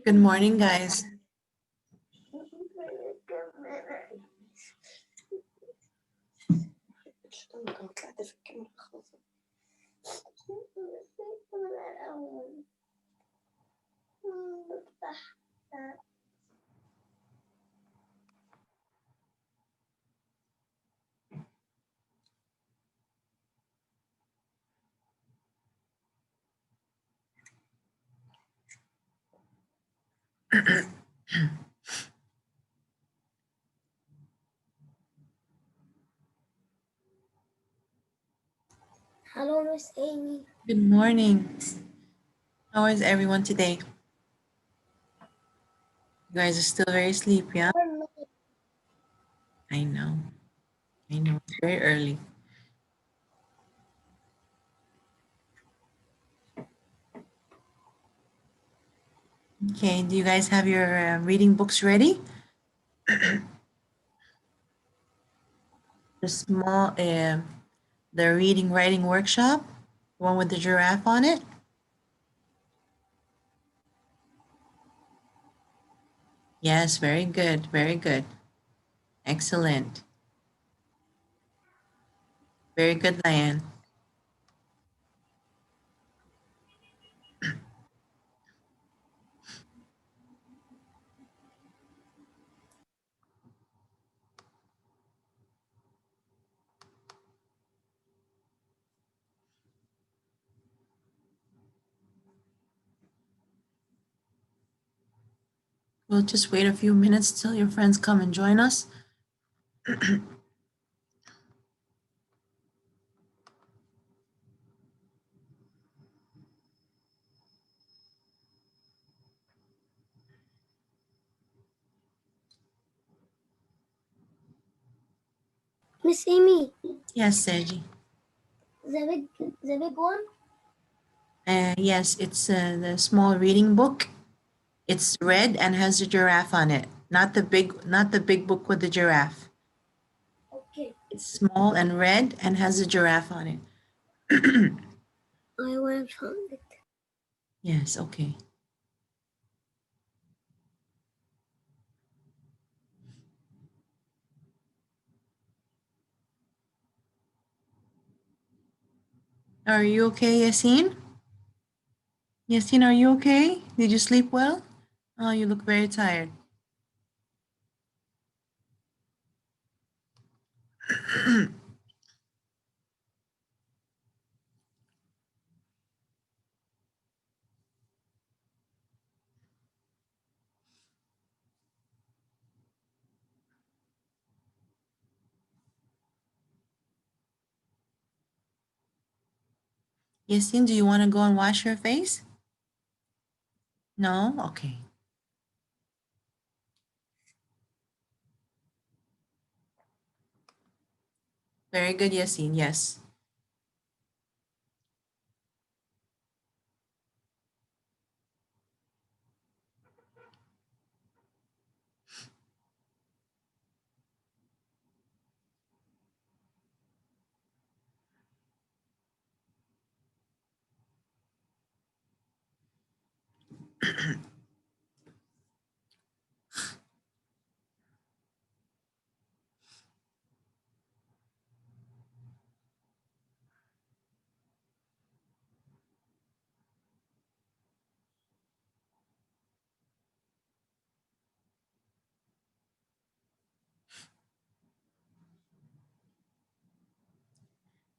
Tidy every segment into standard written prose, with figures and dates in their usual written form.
Good morning, guys. Hello, Miss Amy. Good morning. How is everyone today? You guys are still very sleepy, huh? I know. It's very early. Okay, do you guys have your reading books ready? The small, the reading writing workshop, the one with the giraffe on it. Yes, very good, very good. Excellent. Very good, Diane. We'll just wait a few minutes till your friends come and join us. Miss Amy, Yes, Sergi. the big one? Yes, it's the small reading book. It's red and has a giraffe on it. Not the big book with the giraffe. Okay. It's small and red and has a giraffe on it. I want found it. Yes, okay. Are you okay, Yassine? Yassine, are you okay? Did you sleep well? Oh, you look very tired. Yassine, do you want to go and wash your face? No? Okay. Very good, Yassine, yes.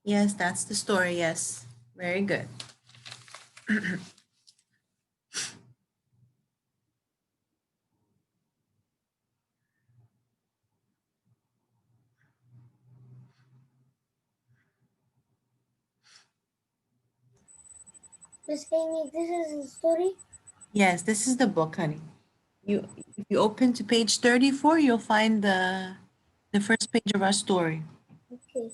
Yes, that's the story, yes. Very good. Miss Amy, this is the story? Yes, this is the book, honey. If you open to page 34, you'll find the first page of our story. Okay.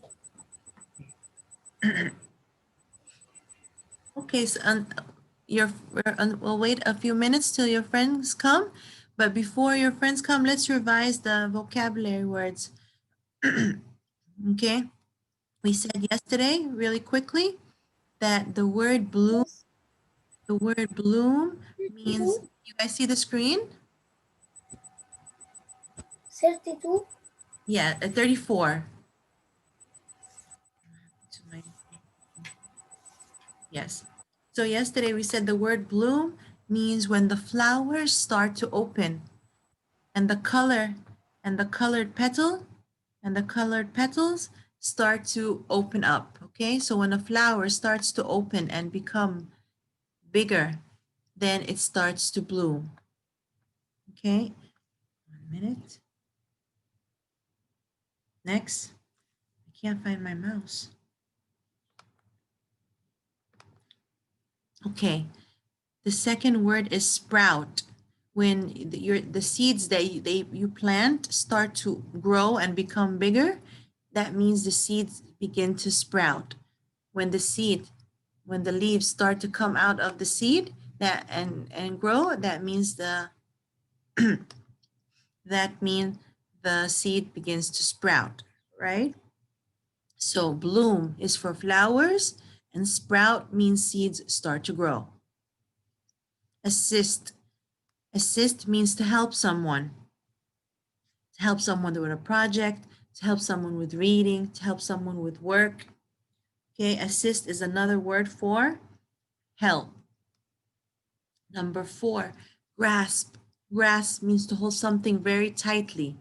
Okay, so we'll wait a few minutes till your friends come. But before your friends come, let's revise the vocabulary words. Okay, we said yesterday, really quickly, that the word bloom Yes. The word bloom means, 32. you guys see the screen? 32. Yeah, 34. To my- Yes. So yesterday we said the word bloom means when the flowers start to open and the color and the colored petal and the colored petals start to open up. Okay, so when a flower starts to open and become bigger, then it starts to bloom. Okay, 1 minute. Next, I can't find my mouse. Okay, the second word is sprout. When the seeds that you plant start to grow and become bigger, that means the seeds begin to sprout. When when the leaves start to come out of the seed that and grow, that means the seed begins to sprout, right? So bloom is for flowers and sprout means seeds start to grow. Assist. Assist means to help someone. To help someone with a project, to help someone with reading, to help someone with work. Okay, assist is another word for help. Number 4, grasp. Grasp means to hold something very tightly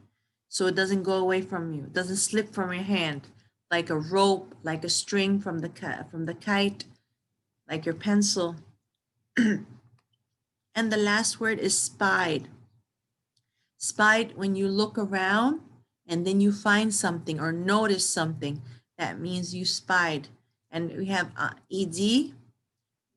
so it doesn't go away from you, it doesn't slip from your hand, like a rope, like a string from the kite, like your pencil. And the last word is spied. Spied, when you look around and then you find something or notice something, that means you spied. And we have ed.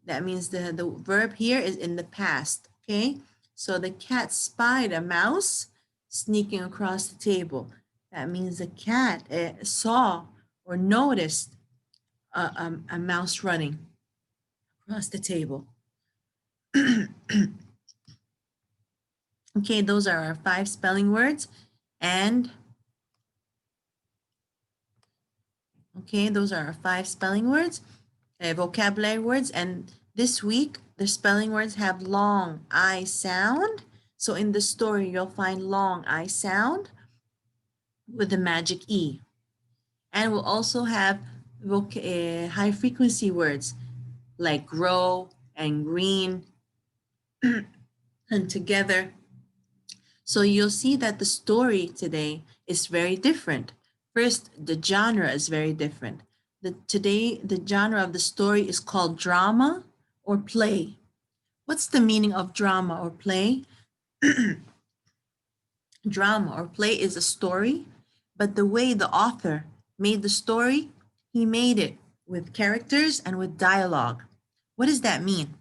That means the verb here is in the past, okay? So the cat spied a mouse sneaking across the table. That means the cat saw or noticed a mouse running across the table. Okay, those are our 5 spelling words. And, okay, those are our 5 spelling words, vocabulary words. And this week, the spelling words have long I sound. So in the story, you'll find long I sound with the magic E. And we'll also have high frequency words like grow and green and together. So you'll see that the story today is very different. First, the genre is very different. Today, the genre of the story is called drama or play. What's the meaning of drama or play? Drama or play is a story, but the way the author made the story, he made it with characters and with dialogue. What does that mean?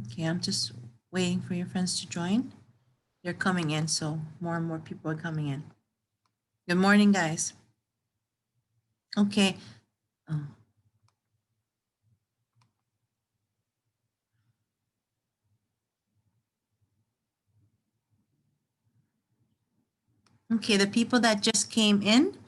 Okay, I'm just waiting for your friends to join. They're coming in, so more and more people are coming in. Good morning, guys. Okay. Oh, okay, the people that just came in,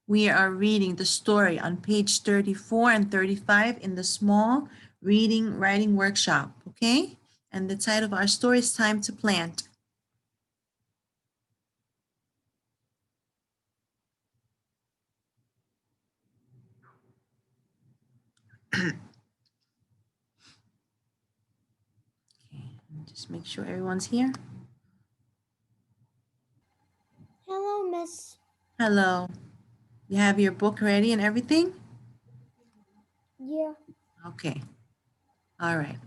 we are reading the story on page 34 and 35 in the small reading writing workshop, okay? And the title of our story is Time to Plant. Okay, just make sure everyone's here. Hello, Miss. Hello. You have your book ready and everything? Yeah. Okay. All right.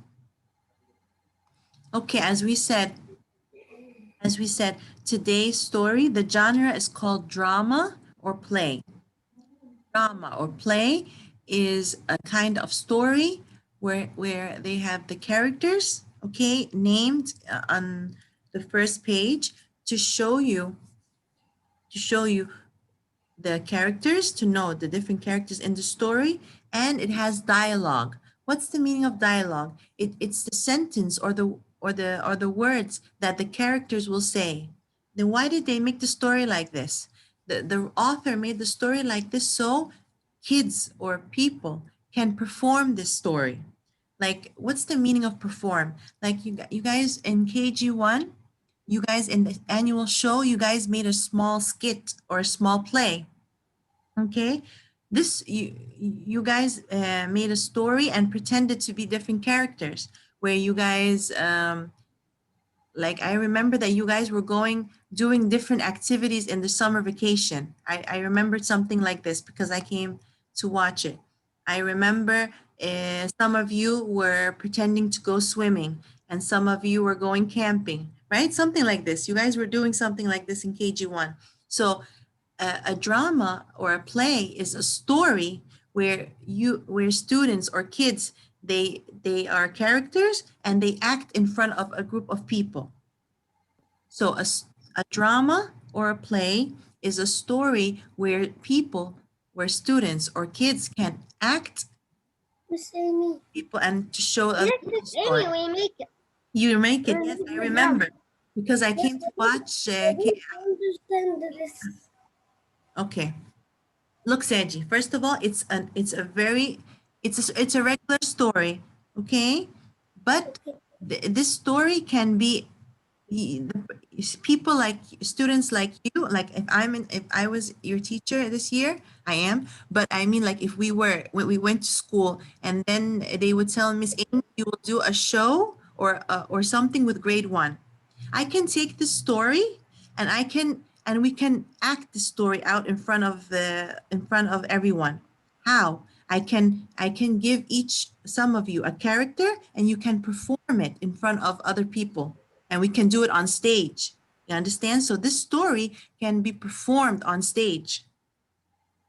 Okay, as we said, today's story, the genre is called drama or play. Drama or play is a kind of story where they have the characters, okay, named on the first page to show you the characters, to know the different characters in the story, and it has dialogue. What's the meaning of dialogue? It's the sentence or the words that the characters will say. Then why did they make the story like this? the author made the story like this so kids or people can perform this story. Like, what's the meaning of perform? Like you guys in KG1, you guys in the annual show, you guys made a small skit or a small play. Okay, this you guys made a story and pretended to be different characters where you guys like I remember that you guys were doing different activities in the summer vacation. I remembered something like this because I came to watch it. I remember some of you were pretending to go swimming and some of you were going camping, right? Something like this. You guys were doing something like this in KG1. So a drama or a play is a story where students or kids they are characters and they act in front of a group of people. So a drama or a play is a story where students or kids can act Miss Amy. people and to show a Yes, Miss story. Amy, we make it. You make it, yes, I remember because I came to watch. I don't understand this. Okay. Look, Seji, first of all, it's a regular story, okay? But this story can be people like students like you, like if I was your teacher this year, I am, but I mean like if when we went to school and then they would tell Miss Amy, you will do a show or something with grade 1. I can take this story and we can act the story out in front of everyone. How? I can give some of you a character and you can perform it in front of other people and we can do it on stage. You understand? So this story can be performed on stage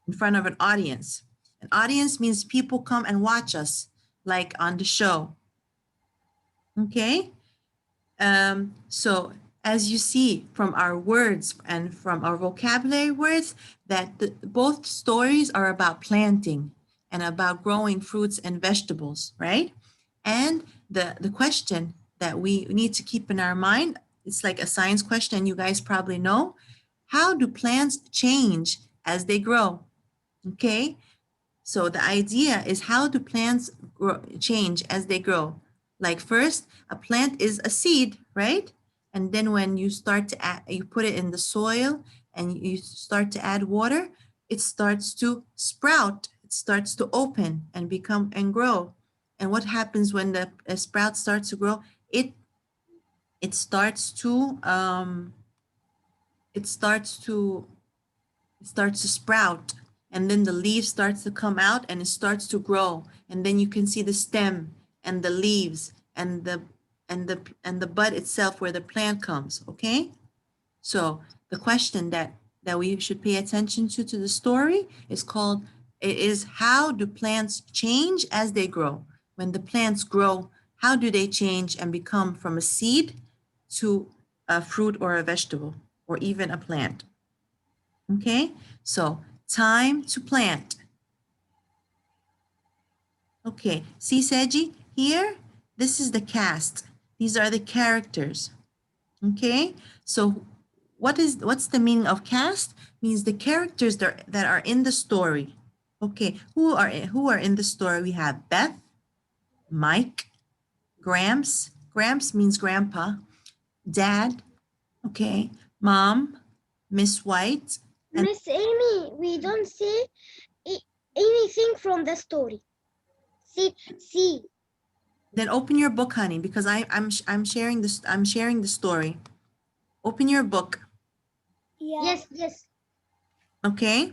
in front of an audience. An audience means people come and watch us like on the show. Okay? So as you see from our words and from our vocabulary words, that both stories are about planting and about growing fruits and vegetables, right? And the question that we need to keep in our mind, it's like a science question, you guys probably know. How do plants change as they grow? Okay, so the idea is how do plants change as they grow? Like first, a plant is a seed, right? And then when you start to add, you put it in the soil and you start to add water, it starts to sprout. It starts to open and become and grow. And what happens when the sprout starts to grow? It starts to it starts to it starts to sprout and then the leaf starts to come out and it starts to grow and then you can see the stem and the leaves and the bud itself where the plant comes. Okay, so the question that we should pay attention to the story is how do plants change as they grow? When the plants grow, how do they change and become from a seed to a fruit or a vegetable or even a plant? Okay, so time to plant. Okay, see Seji here? This is the cast. These are the characters. Okay, so what's the meaning of cast? Means the characters that are in the story. Okay, who are in the story? We have Beth, Mike, Gramps. Gramps means grandpa. Dad, okay, Mom, Miss White, and Miss Amy, we don't see anything from the story. See. then open your book, honey, because I'm sharing this. I'm sharing the story. Open your book. Yeah. Yes. Okay.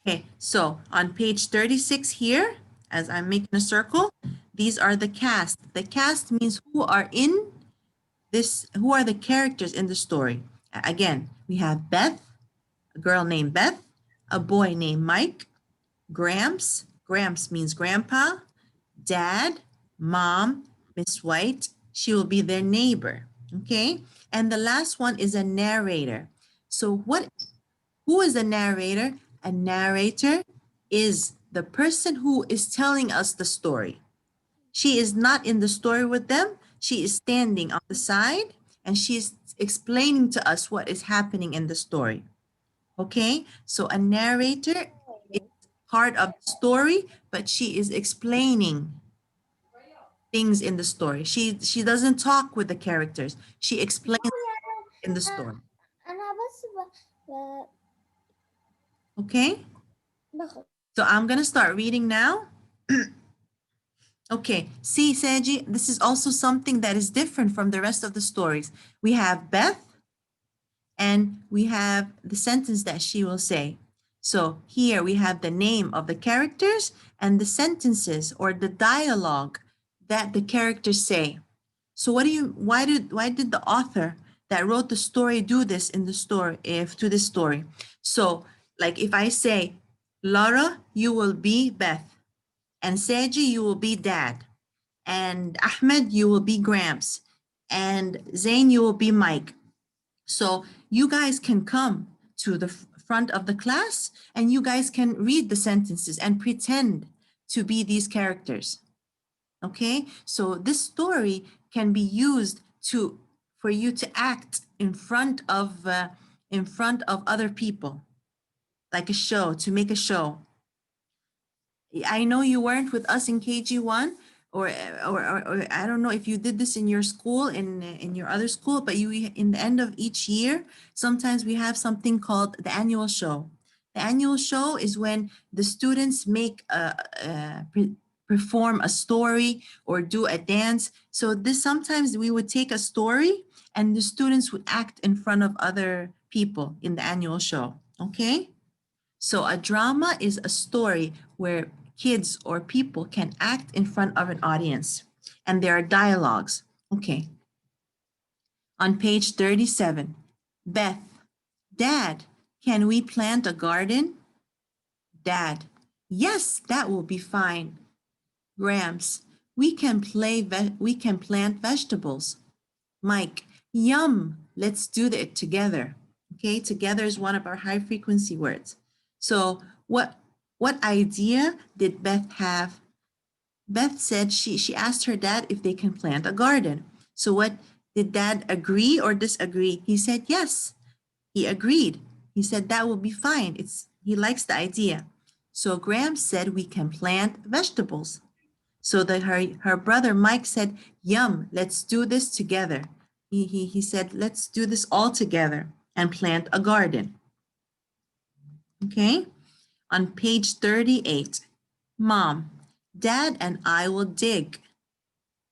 Okay. So on page 36 here, as I'm making a circle, these are the cast. The cast means who are in this. Who are the characters in the story? Again, we have Beth, a girl named Beth, a boy named Mike, Gramps. Gramps means grandpa. Dad, Mom, Miss White, she will be their neighbor. Okay. And the last one is a narrator. So who is a narrator? A narrator is the person who is telling us the story. She is not in the story with them. She is standing on the side and she is explaining to us what is happening in the story. Okay, so a narrator is part of the story, but she is explaining things in the story. She doesn't talk with the characters. She explains in the story. أنا بس Okay, باخد. so I'm gonna start reading now. Okay, see, Seji, this is also something that is different from the rest of the stories. We have Beth and we have the sentence that she will say. So here we have the name of the characters and the sentences or the dialogue that the characters say. So why did the author that wrote the story do this in the story, to this story? So like if I say, Laura, you will be Beth, and Seji, you will be Dad, and Ahmed, you will be Gramps, and Zain, you will be Mike. So you guys can come to the front of the class and you guys can read the sentences and pretend to be these characters. Okay, so this story can be used for you to act in front of other people, like a show, to make a show. I know you weren't with us in KG1, or I don't know if you did this in your school, in your other school, but in the end of each year, sometimes we have something called the annual show. The annual show is when the students perform a story or do a dance. So this sometimes we would take a story and the students would act in front of other people in the annual show. Okay? So a drama is a story where kids or people can act in front of an audience and there are dialogues. Okay. On page 37, Beth, Dad, can we plant a garden? Dad, yes, that will be fine. Gramps, we can plant vegetables. Mike, yum, let's do it together. Okay, together is one of our high frequency words. So what idea did Beth have? Beth said she asked her dad if they can plant a garden. So what did Dad agree or disagree? He said yes. He agreed. He said that will be fine. He likes the idea. So Graham said we can plant vegetables. So that her brother Mike said, yum, let's do this together. He said, let's do this all together and plant a garden. Okay, on page 38, Mom, Dad and I will dig.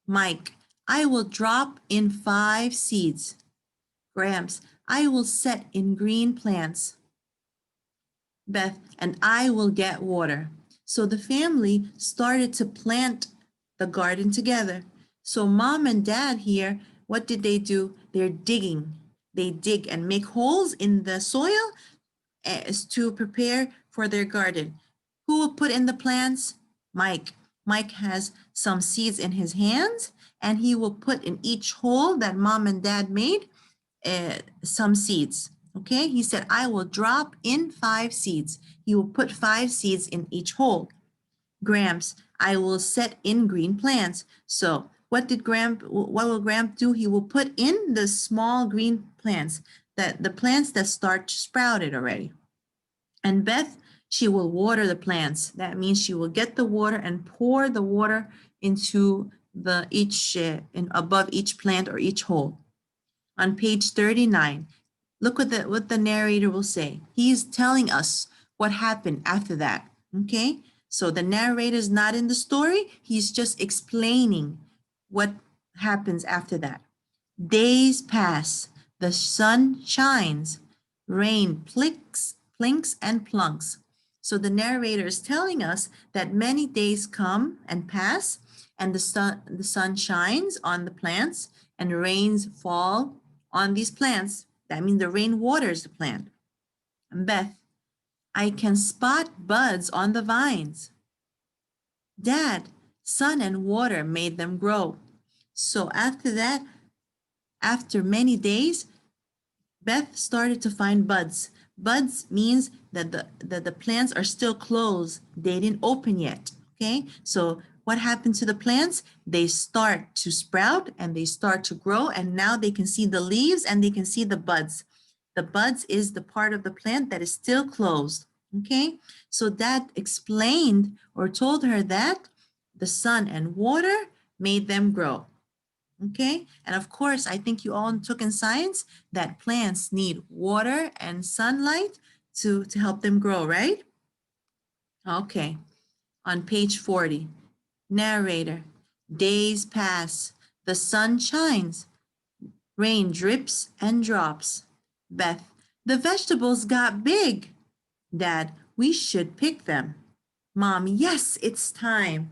Mike, I will drop in 5 seeds. Gramps, I will set in green plants. Beth, and I will get water. So the family started to plant the garden together. So Mom and Dad here, what did they do? They're digging. They dig and make holes in the soil as to prepare for their garden. Who will put in the plants? Mike. Mike has some seeds in his hands and he will put in each hole that Mom and Dad made some seeds. Okay, he said, I will drop in 5 seeds. He will put 5 seeds in each hole. Gramps, I will set in green plants. So what will Gramp do? He will put in the small green plants, the plants that start sprouted already. And Beth, she will water the plants. That means she will get the water and pour the water into above each plant or each hole. On page 39, look what the narrator will say. He's telling us what happened after that. Okay, so the narrator is not in the story. He's just explaining what happens after that. Days pass, the sun shines, rain plinks and plunks. So the narrator is telling us that many days come and pass and the sun shines on the plants and rains fall on these plants. That means the rain waters the plant. And Beth, I can spot buds on the vines. Dad, sun and water made them grow. So after that, after many days, Beth started to find buds. Buds means that the plants are still closed. They didn't open yet. Okay, so what happened to the plants? They start to sprout and they start to grow, and now they can see the leaves and they can see the buds. The buds is the part of the plant that is still closed. Okay, so Dad explained or told her that the sun and water made them grow. Okay, and of course, I think you all took in science that plants need water and sunlight to help them grow, right? Okay, on page 40, narrator, days pass, the sun shines, rain drips and drops. Beth, the vegetables got big. Dad, we should pick them. Mom, yes, it's time.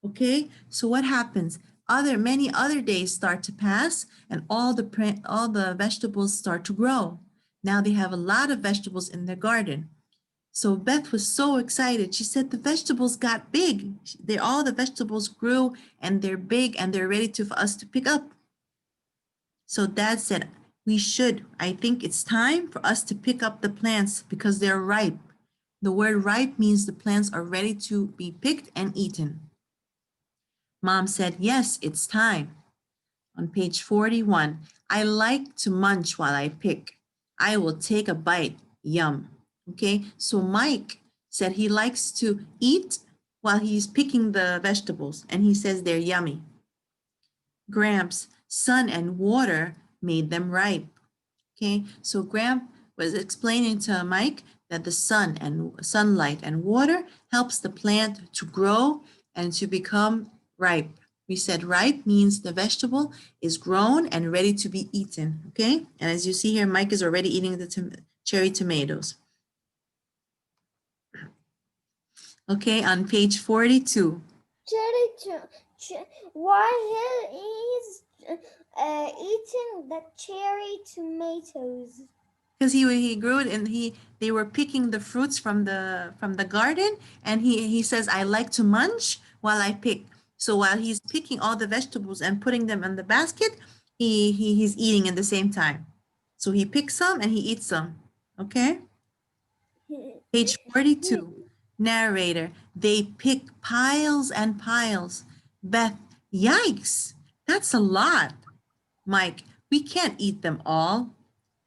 Okay, so what happens? Many other days start to pass, and all the vegetables start to grow. Now they have a lot of vegetables in their garden. So Beth was so excited. She said the vegetables got big. All the vegetables grew and they're big and they're ready for us to pick up. So Dad said, I think it's time for us to pick up the plants because they're ripe. The word ripe means the plants are ready to be picked and eaten. Mom said, yes, it's time. On page 41, I like to munch while I pick. I will take a bite. Yum. Okay, so Mike said he likes to eat while he's picking the vegetables, and he says they're yummy. Gramps, sun and water made them ripe. Okay, so Gramp was explaining to Mike that the sun and sunlight and water helps the plant to grow and to become ripe. We said ripe means the vegetable is grown and ready to be eaten. Okay, and as you see here, Mike is already eating the cherry tomatoes. Okay, on page 42. Why he's eating the cherry tomatoes? Because he grew it and they were picking the fruits from the garden, and he says, I like to munch while I pick. So while he's picking all the vegetables and putting them in the basket, he's eating at the same time. So he picks some and he eats some. Okay. Page 42. Narrator, they pick piles and piles. Beth, yikes, that's a lot. Mike, we can't eat them all.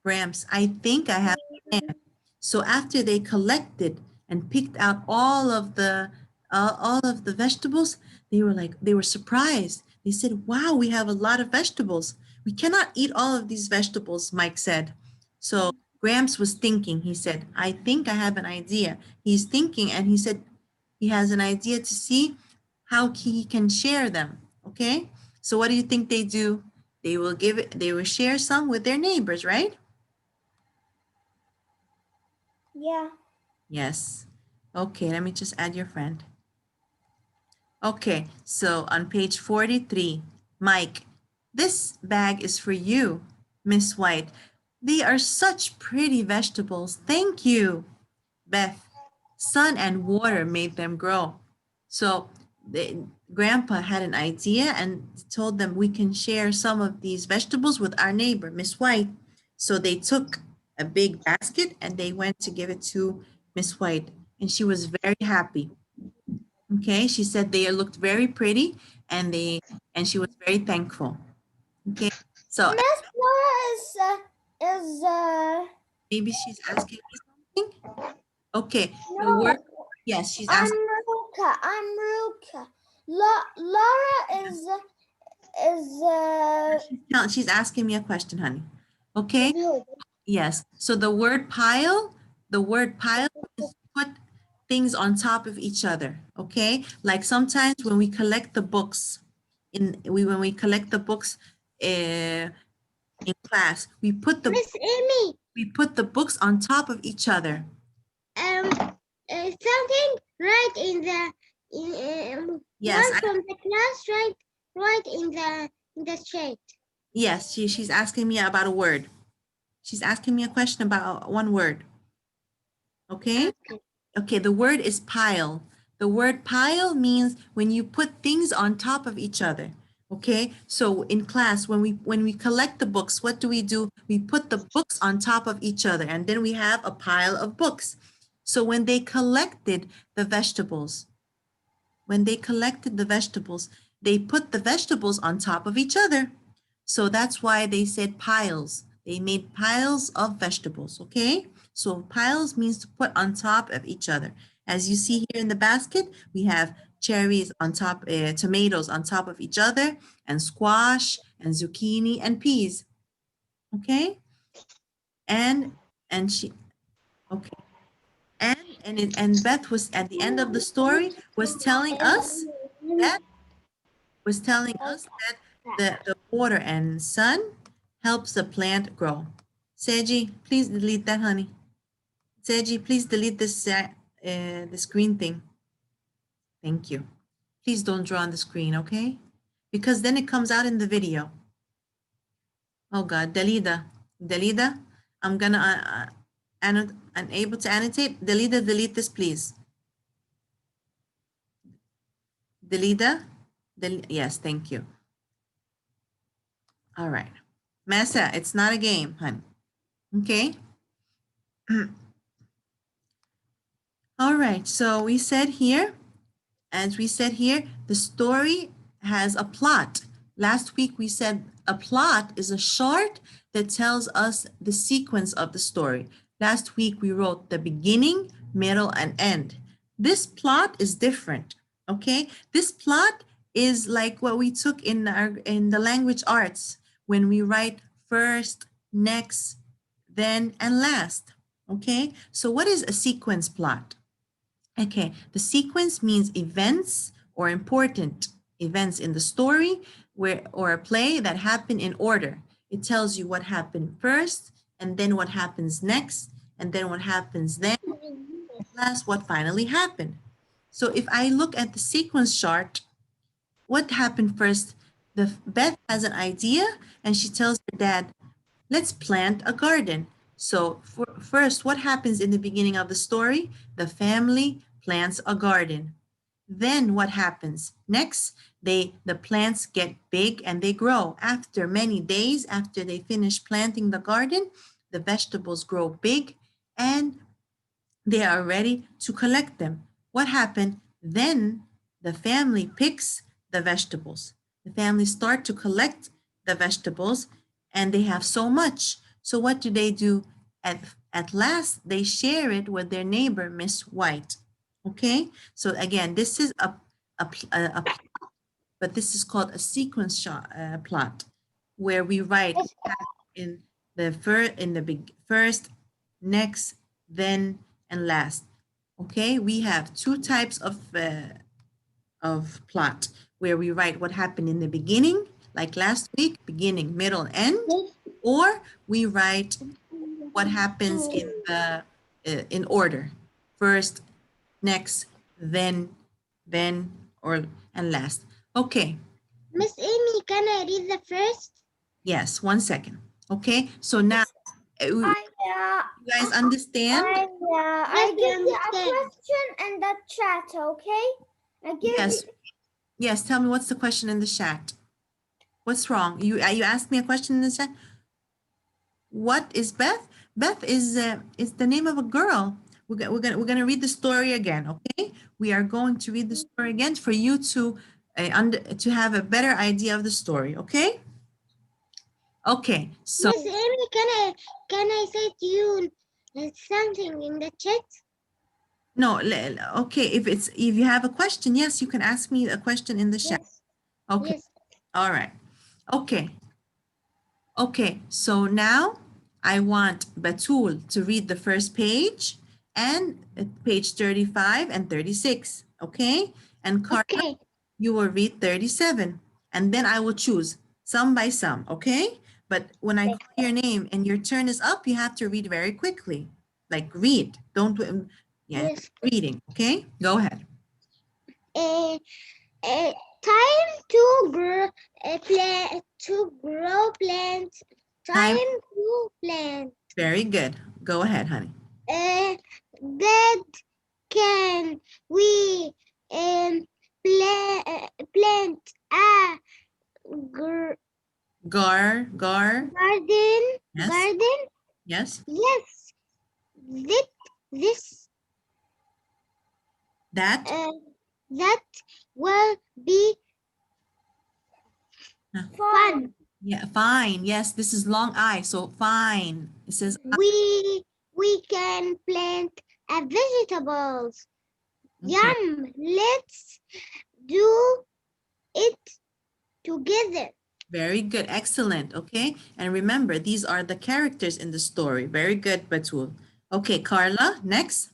Gramps, I think I have a plan. So after they collected and picked out all of the vegetables, they were surprised. They said, "Wow, we have a lot of vegetables. We cannot eat all of these vegetables," Mike said. So Gramps was thinking. He said, "I think I have an idea." He's thinking, and he said he has an idea to see how he can share them. Okay, so what do you think they do? They will share some with their neighbors, right? Yeah. Yes. Okay, let me just add your friend. Okay, so on page 43, Mike, this bag is for you, Miss White. They are such pretty vegetables. Thank you. Beth, sun and water made them grow. So Grandpa had an idea and told them we can share some of these vegetables with our neighbor, Miss White. So they took a big basket and they went to give it to Miss White, and she was very happy. Okay, she said they looked very pretty, and she was very thankful. Okay, so Miss Laura is maybe she's asking me something. Okay, the no. word, yes, she's I'm asking. Ruka. I'm Ruka. Laura is She's asking me a question, honey. Okay, who? yes. So the word pile is to put things on top of each other. Okay, like sometimes when we collect the books when we collect the books in class, we put Miss Amy, the books on top of each other. something right in the Yes, one from the class, right in the street. yes. She's asking me about a word. She's asking me a question about one word. Okay. Okay. Okay, the word is pile. The word pile means when you put things on top of each other. Okay, so in class, when we collect the books, what do? We put the books on top of each other, and then we have a pile of books. So when they collected the vegetables, they put the vegetables on top of each other. So that's why they said piles. They made piles of vegetables, okay? So piles means to put on top of each other. As you see here in the basket, we have cherries on top, tomatoes on top of each other, and squash, and zucchini, and peas, okay? And she, okay. And Beth was at the end of the story was telling us that the water and sun helps the plant grow. Seji, please delete that, honey. Seji, please delete this the screen thing. Thank you. Please don't draw on the screen, okay? Because then it comes out in the video. Oh God, Dalida, I'm gonna unable to annotate. Dalida, delete this, please. Dalida, yes, thank you. All right. Massa, it's not a game, honey. Okay. All right, so we said here, as we said here, the story has a plot. Last week we said a plot is a chart that tells us the sequence of the story. Last week we wrote the beginning, middle, and end. This plot is different, okay? This plot is like what we took in the language arts when we write first, next, then, and last, okay? So what is a sequence plot? Okay, the sequence means events or important events in the story or a play that happen in order. It tells you what happened first, and then what happens next, and then what happens then, and last what finally happened. So if I look at the sequence chart, what happened first? Beth has an idea and she tells her dad, let's plant a garden. So first, what happens in the beginning of the story? The family plants a garden. Then what happens? Next, the plants get big and they grow. After many days, after they finish planting the garden, the vegetables grow big and they are ready to collect them. What happened? Then the family picks the vegetables. The family start to collect the vegetables and they have so much. So what do? At last, they share it with their neighbor, Miss White. Okay, so again, this is a but this is called a sequence plot, where we write in the first, next, then, and last. Okay, we have two types of plot where we write what happened in the beginning, like last week, beginning, middle, end, or we write what happens in order, first, next, then, and last. Okay. Miss Amy, can I read the first? Yes, 1 second. Okay, so now you guys understand? I give you a question in the chat, okay? Yes. Yes, tell me what's the question in the chat. What's wrong? You asked me a question in the chat. What is Beth? Beth is the name of a girl. We're gonna read the story again, okay? We are going to read the story again for you to have a better idea of the story, okay? Okay, so Miss Amy, can I say to you something in the chat? no, okay, if you have a question, yes, you can ask me a question in the chat. Yes. Okay. Yes. All right. Okay. Okay, so now I want Batul to read the first page and page 35 and 36, okay? And Carla, Okay. you will read 37, and then I will choose some by some, okay? But when I call your name and your turn is up, you have to read very quickly. Like read, don't, Yes. reading, okay? Go ahead. Time to grow plants. Time to plant. Very good. Go ahead, honey. That can we plant a Gar. garden? Yes. Garden? Yes. Yes. This That. That will be fun. Yeah, fine. Yes, this is long I, so fine. It says We can plant vegetables. okay. Yum, let's do it together. Very good. Excellent. Okay. And remember, these are the characters in the story. Very good, Batul. Okay, Carla, next.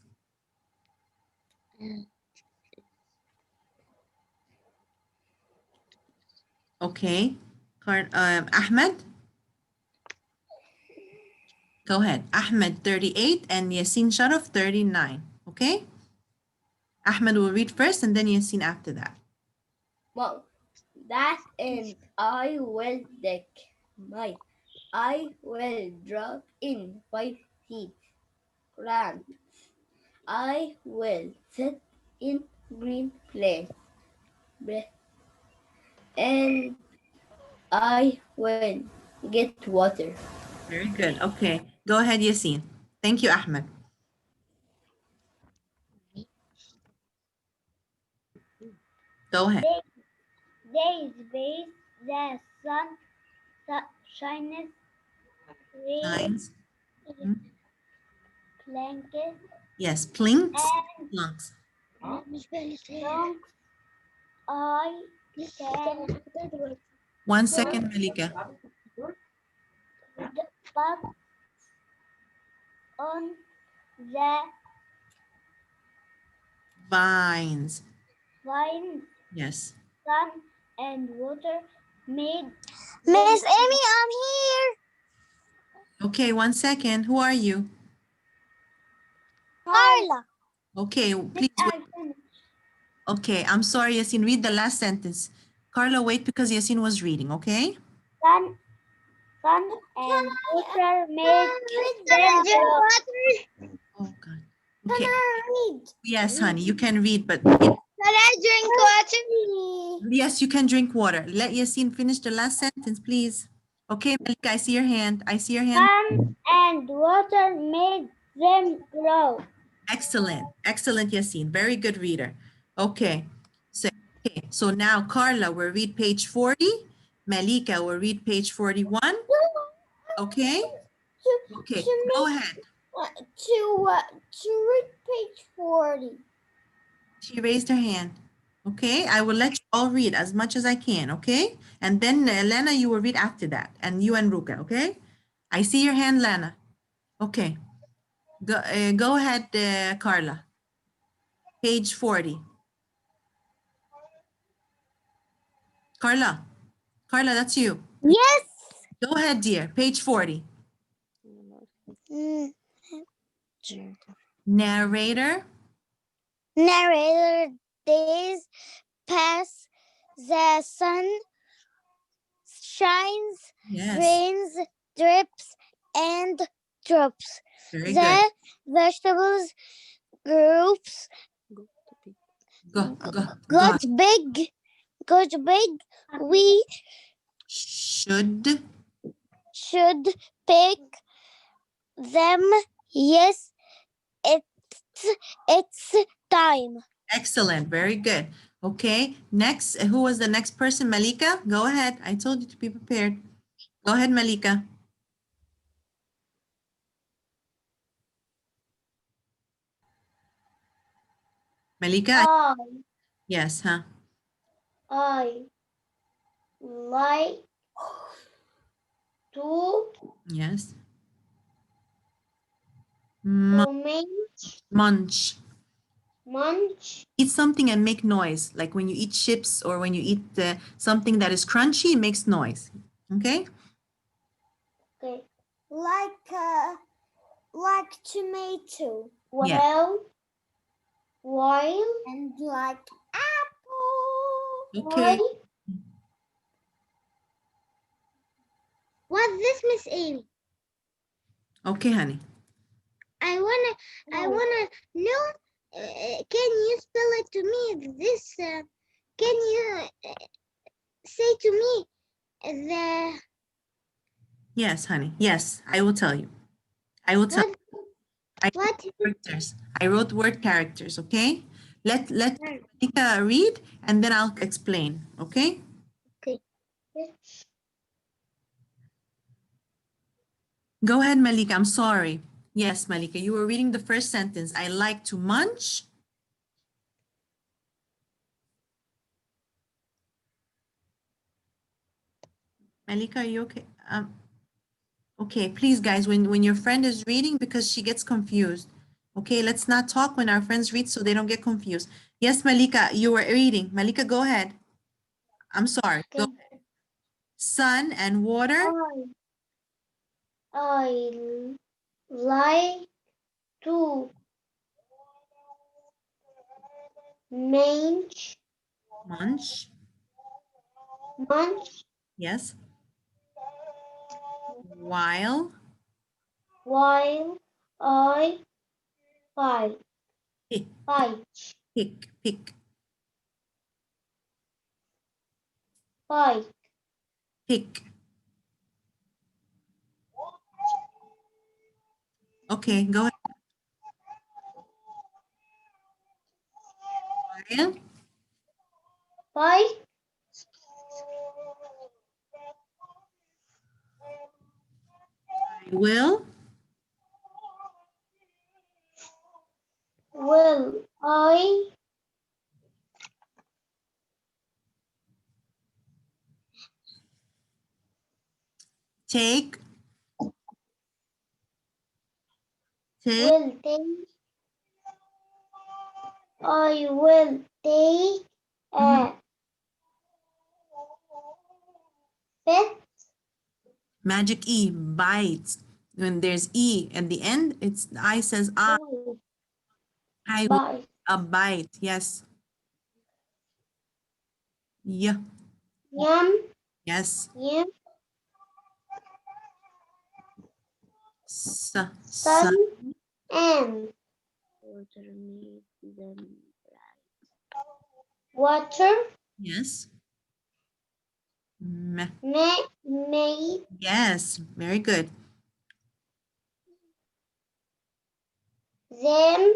Okay. Ahmed, go ahead. Ahmed, 38, and Yasin Sharaf, 39. Okay. Ahmed will read first and then Yasin after that. Well, that and I will dig my. I will drop in 5 feet. Ramp. I will sit in green plane. And I will get water. Very good. Okay. Go ahead, Yasin. Thank you, Ahmed. Go ahead. Days base, the sun shines, rain, Signs. blanket, Yes, plinks. and Plunks. songs. I can 1 second, Malika. but on the Vines. vine, Yes. sun, and water made Miss Amy, I'm here. Okay, 1 second. Who are you? Carla. Okay, please wait. Okay, I'm sorry, Yasin. Read the last sentence. Carla, wait because Yasin was reading, okay? sun and water made them Drink grow. water. Oh, God. Okay. Read. Yes, honey, you can read, but Can I drink water? yes, you can drink water. Let Yasin finish the last sentence, please. Okay, Malika, I see your hand. I see your hand. Sun and water made them grow. Excellent. Excellent, Yasin. Very good reader. Okay. So now Carla will read page 40. Malika will read page 41. Okay? Okay, go ahead. To read page 40. She raised her hand. Okay, I will let you all read as much as I can, okay? And then Lena, you will read after that. And you and Ruka, okay? I see your hand, Lena. Okay. Go ahead, Carla. Page 40. Carla. Carla, that's you. Yes. Go ahead, dear. Page 40. Narrator. Narrator, days pass, the sun shines, Yes. rains, drips, and drops. Very The good. vegetables groups Go. got big. We Should. should pick them. Yes, it's time. Excellent. Very good. Okay. Next, who was the next person? Malika, go ahead. I told you to be prepared. Go ahead, Malika. Malika? Yes, huh? I like to Yes. munch Munch. Eat something and make noise. Like when you eat chips or when you eat something that is crunchy, it makes noise. Okay? okay. Like tomato. Yeah. While and like apple. Okay. What's this, Miss Amy? Okay, honey. I wanna know. Can you spell it to me? This. Can you say to me the Yes, honey. Yes, I will tell you. I will tell what? characters. I wrote word characters, okay? Let Malika read and then I'll explain, okay? Okay. Go ahead, Malika. I'm sorry. Yes, Malika, you were reading the first sentence. I like to munch. Malika, are you okay? Okay, please, guys, when your friend is reading, because she gets confused. Okay, let's not talk when our friends read so they don't get confused. Yes, Malika, you were reading. Malika, go ahead. I'm sorry. Go Okay. ahead. Sun and water. I like to munch, Munch. munch Yes. While. while I fight, Pick. fight, Pick. Pick. fight. Pick. Okay, go ahead. While. Fight, I will. will I Take. Take. will take, I will take Mhm. a pet Magic E. Bites. When there's E at the end, it's I says I. I will. bite, A bite. Yes. Yeah. yum, Yes. yum, Sun. sun, Sun. and Water made them water Yes. made Yes. Very good. them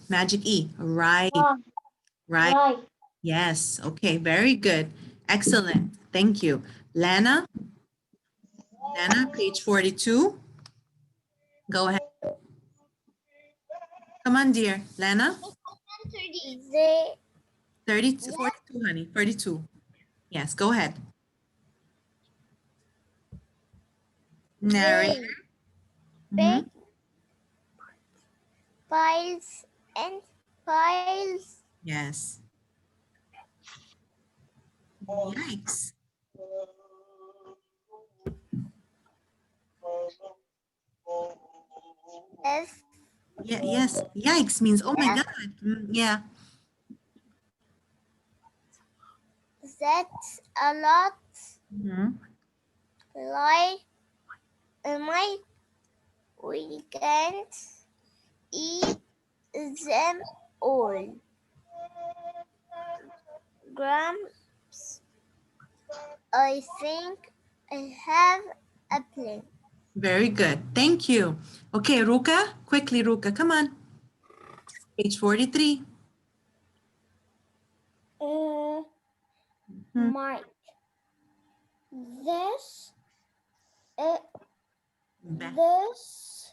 Magic E. Right. right, Right. right. Yes. Okay. Very good. Excellent. Thank you. Lana. Lana, page 42. Go ahead. Come on, dear. Lana. They 30 to 42, honey. 42. Yes. Go ahead. Narrator. big Mhm. piles and piles Yes. Yikes. as Yeah, yes. Yikes means, oh my that, God. Yeah. that's a lot Mhm. like my we can't eat them all. Grams, I think I have a plan. Very good. Thank you. Okay, Ruka. Quickly, Ruka. Come on. Page 43. Hmm. Mike, this, uh, Ba- this